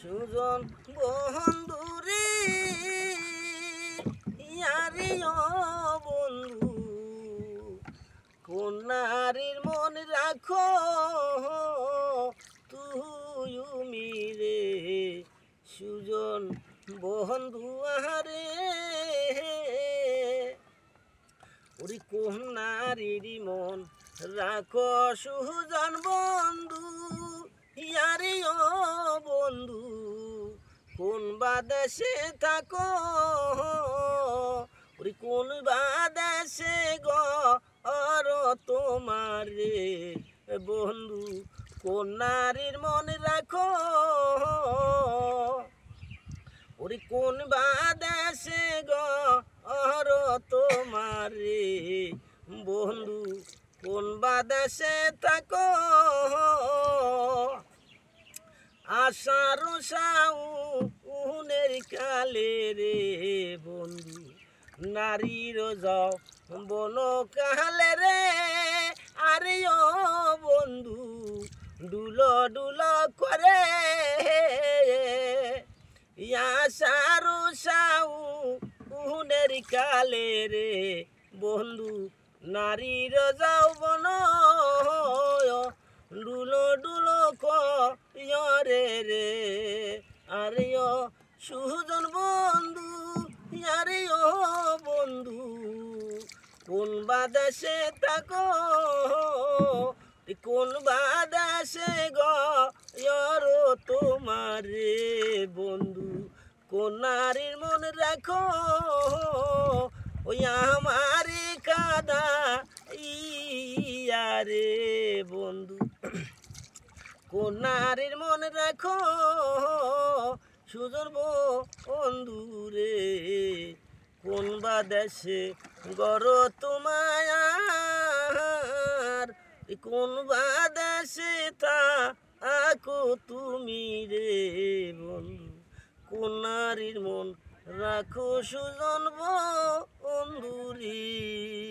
সুজন বন্ধুরে ইয়ারে ও বন্ধু কোন নারীর মন রাখো তুমি রে সুজন বন্ধু আহারে ওরে কোন নারীর মন রাখো সুজন বন্ধু ইয়ারে ও বন্ধু কোন বাদেশে থাকো ওরে কোন বাদেশে গো আর তোমার রে বন্ধু কোন নারীর মন রাখো ওরে কোন বাদেশে গো আর তোমার রে বন্ধু কোন বাদেশে থাকো আশার সাউনের কালে রে বন্ধু নারীর যাও বন কালে রে আরে ও বন্ধু ডুলো ডুলো করে আশার সাউনের কালে রে বন্ধু নারীর যাও বন ডুলো ডুলো করে রে আরে ও সুজন বন্ধু আরে ও বন্ধু কোন বাদেশে থাকো কোন বাদেশে গর তোমার রে বন্ধু কোন নারীর মন রাখো ওই আমারে কাদা ইয়ারে বন্ধু কোন নারীর মন রাখো সুজন বন্ধু রে কোন বাদেশে গর তোমার কোন বাদেশে থাকো তুমি রে বন্ধু কোন নারীর মন রাখো সুজন বন্ধু রে।